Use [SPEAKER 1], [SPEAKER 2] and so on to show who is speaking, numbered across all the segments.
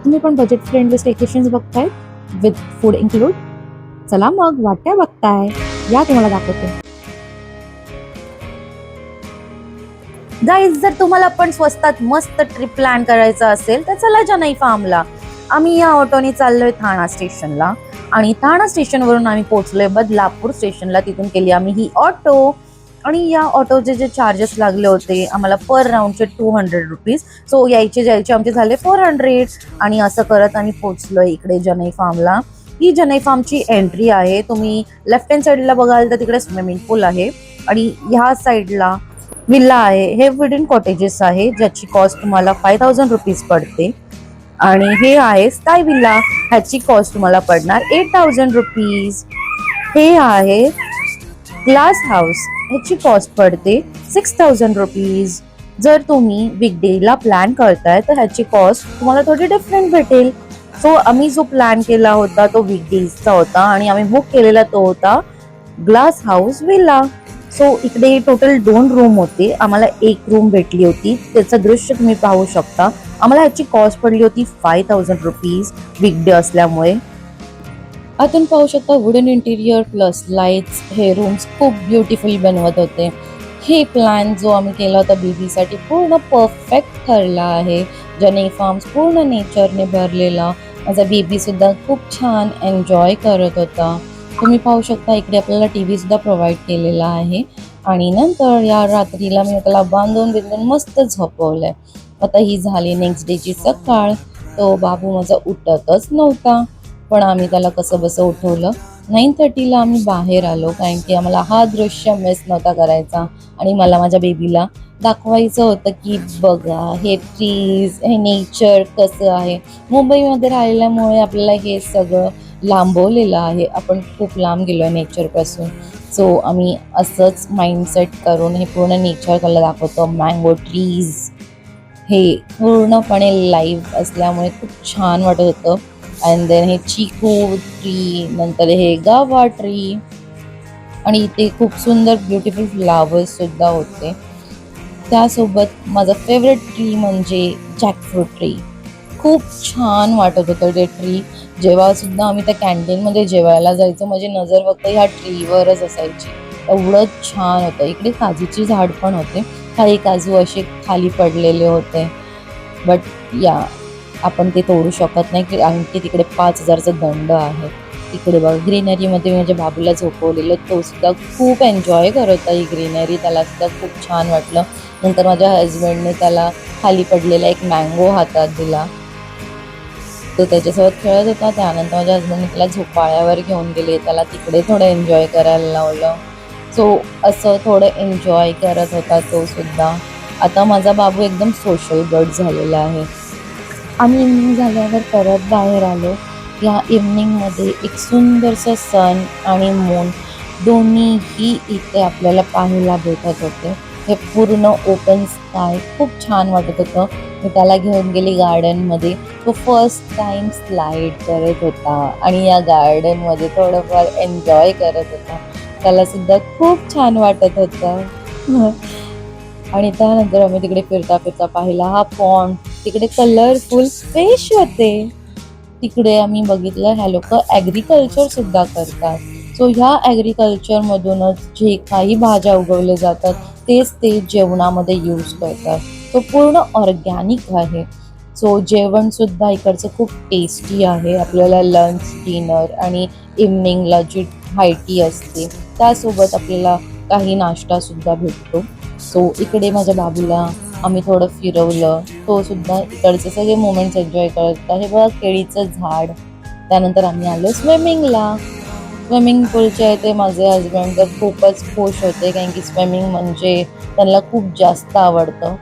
[SPEAKER 1] तुम्ही पण budget friendly स्टेकेशन्स बघताय विथ फूड इन्क्लूड? चला मग वाट काय बघताय, या तुम्हाला दाखवते. गाईज, जर तुम्हाला पण स्वस्तात मस्त ट्रिप प्लॅन करायचा असेल तर चला जनै फार्मला. आम्ही या ऑटोने चाललोय थाणा स्टेशनला आणि थाणा स्टेशनवरून आम्ही पोहोचलोय बदलापूर स्टेशनला. तिथून केली आम्ही ही ऑटो आणि या ऑटोचे जे चार्जेस लागले होते आम्हाला पर राऊंडचे 200 रुपीज. सो यायचे जायचे आमचे झाले 400 आणि असं करत आम्ही पोहोचलोय इकडे जनै फार्मला. ही जनै फार्मची एंट्री आहे. तुम्ही लेफ्ट हँड साईडला बघाल तर तिकडे स्विमिंग पूल आहे आणि ह्या साईडला विल्ला आहे. हे वुडन कॉटेजेस आहे ज्याची कॉस्ट तुम्हाला 5000 रुपीज पडते. आणि हे आहे स्काय विल्ला, ह्याची कॉस्ट तुम्हाला पडणार 8000 रुपीज. हे आहे ग्लास हाऊस, ह्याची कॉस्ट पडते 6000 रुपीज. जर तुम्ही वीकडेला प्लॅन करताय तर ह्याची कॉस्ट तुम्हाला थोडी डिफरंट भेटेल. सो आम्ही जो प्लॅन केला होता तो वीकडेजचा होता आणि आम्ही बुक केलेला तो होता ग्लास हाऊस विल्ला. सो इकडे टोटल 2 रूम होते. आम्हाला एक रूम भेटली होती, त्याचं दृश्य तुम्ही पाहू शकता. आम्हाला ह्याची कॉस्ट पडली होती 5000 रुपीज वीकडे असल्यामुळे. आतून पाहू शकता वुडन इंटिरियर प्लस लाईट्स. हे रूम्स खूप ब्युटिफुल बनवत होते. हे प्लॅन जो आम्ही केला होता बेबीसाठी पूर्ण परफेक्ट ठरला आहे. जनै फार्म्स पूर्ण नेचरने भरलेला. माझा बेबी सुद्धा खूप छान एन्जॉय करत होता. तुम्ही पाहू शकता इकडे आपल्याला टीव्ही सुद्धा प्रोव्हाइड केलेला आहे आणि नंतर या रात्रीला मी त्याला बांधून बिंदून मस्त झोपवलंय. आता ही झाली नेक्स्ट डेची सकाळ. तो बाबू माझा उठतच नव्हता, पण आम्ही त्याला कसं बसं उठवलं. 9:30ला आम्ही बाहेर आलो कारण की आम्हाला हा दृश्य मिस नव्हता करायचा आणि मला माझ्या बेबीला दाखवायचं होतं की बघा हे ट्रीज, हे नेचर कसं आहे. मुंबईमध्ये राहिल्यामुळे आपल्याला हे सगळं लांबवलेलं आहे. आपण खूप लांब गेलो आहे नेचरपासून. सो आम्ही असंच माइंडसेट करून हे पूर्ण नेचर त्याला दाखवतो. मँगो ट्रीज हे पूर्णपणे लाईव्ह असल्यामुळे खूप छान वाटत होतं. अँड देन हे चिकू ट्री, नंतर हे गावा ट्री आणि इथे खूप सुंदर ब्युटिफुल फ्लावर्स सुद्धा होते. त्यासोबत माझं फेवरेट ट्री म्हणजे जॅकफ्रूट ट्री. खूप छान वाटत होतं ते ट्री. जेव्हा सुद्धा आम्ही त्या कॅन्टीनमध्ये जेवायला जायचो माझी नजर फक्त ह्या ट्रीवरच असायची. एवढं छान होतं. इकडे काजूची झाड पण होते. काही काजू असे खाली पडलेले होते, बट या आपण ते तोडू शकत नाही कारण की तिकडे 5000चा दंड आहे. इकडे बघा ग्रीनरीमध्ये माझ्या बाबूला झोपवलेलं, तो सुद्धा खूप एन्जॉय करत होता ही ग्रीनरी. त्याला सुद्धा खूप छान वाटलं. नंतर माझ्या हजबंडने त्याला खाली पडलेला एक मँगो हातात दिला, तो त्याच्यासोबत खेळत होता. त्यानंतर माझ्या हजबंडने त्याला झोपाळ्यावर घेऊन गेले, त्याला तिकडे थोडं एन्जॉय करायला लावलं. सो असं थोडं एन्जॉय करत होता तो सुद्धा. आता माझा बाबू एकदम सोशल बर्ड झालेला आहे. आम्ही इव्हनिंग झाल्यावर परत बाहेर आलो. या इव्हनिंगमध्ये एक सुंदरसं सन आणि मून दोन्हीही इथे आपल्याला पाहायला भेटत होते. हे पूर्ण ओपन स्काय खूप छान वाटत होतं. मी त्याला घेऊन गेली गार्डनमध्ये. तो फर्स्ट टाइम स्लाईड करत होता आणि या गार्डनमध्ये थोडंफार एन्जॉय करत होता. त्याला सुद्धा खूप छान वाटत होतं. आणि त्यानंतर आम्ही तिकडे फिरता फिरता पाहिला हा पॉन्ड. तिकडे कलरफुल फिश होते. तिकडे आम्ही बघितलं ह्या लोक ॲग्रिकल्चर सुद्धा करतात. सो ह्या ॲग्रिकल्चरमधूनच जे काही भाज्या उगवले जातात तेच ते जेवणामध्ये यूज करतात. तो पूर्ण ऑर्गॅनिक आहे. सो जेवण सुद्धा इकडचं खूप टेस्टी आहे. आपल्याला लंच, डिनर आणि इव्हनिंगला जी हाय टी असते त्यासोबत आपल्याला काही नाश्ता सुद्धा भेटतो. सो इकडे माझ्या बाबूला आम्ही थोडं फिरवलं. तो सुद्धा इकडचे सगळे मोमेंट्स एन्जॉय करत होता. हे बघा केळीचं झाड. त्यानंतर आम्ही आलो स्विमिंगला. स्विमिंग पूलच्या इथे माझे हजबंड तर खूपच खुश होते कारण की स्विमिंग म्हणजे त्यांना खूप जास्त आवडतं.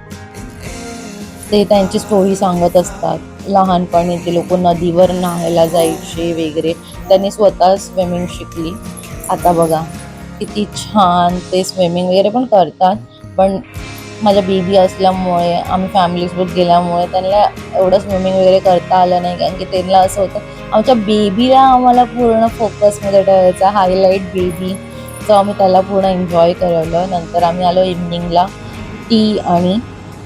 [SPEAKER 1] ते त्यांची स्टोरी सांगत असतात. लहानपणी ते लोक नदीवर न्हायला जायचे वगैरे. त्यांनी स्वतः स्विमिंग शिकली. आता बघा किती छान ते स्विमिंग वगैरे पण करतात. पण माझ्या बेबी असल्यामुळे आम्ही फॅमिलीसोबत गेल्यामुळे त्यांना एवढं स्विमिंग वगैरे करता आलं नाही कारण की त्यांना असं होतं आमच्या बेबीला आम्हाला पूर्ण फोकसमध्ये ठेवायचा. Highlight baby. सो आम्ही त्याला पूर्ण एन्जॉय करवलं. नंतर आम्ही आलो इव्हनिंगला टी आणि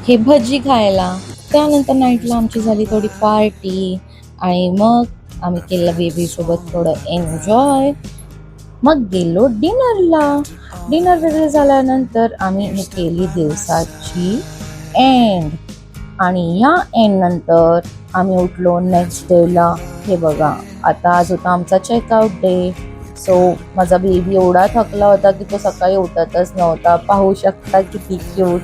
[SPEAKER 1] हे भजी खायला. त्यानंतर नाईटला आमची झाली थोडी पार्टी आणि मग आम्ही केलं बेबीसोबत थोडं एन्जॉय. मग गेलो डिनरला. डिनर वगैरे झाल्यानंतर आम्ही हे केली दिवसाची एंड. आणि या एंड नंतर आम्ही उठलो नेक्स्ट डेला. हे बघा, आता आज होता आमचा चेकआउट डे. सो माझा बेबी एवढा थकला होता की तो सकाळी उठतच नव्हता. पाहू शकता किती क्यूट.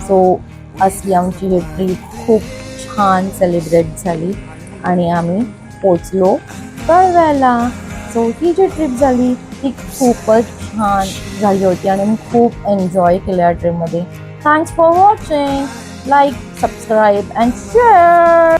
[SPEAKER 1] सो अशी आमची ही ट्रीप खूप छान सेलिब्रेट झाली आणि आम्ही पोचलो कळव्याला. सो ही जी ट्रिप झाली ती खूपच छान झाली होती आणि मी खूप एन्जॉय केलं या ट्रिपमध्ये. Thanks for watching. Like, subscribe and share.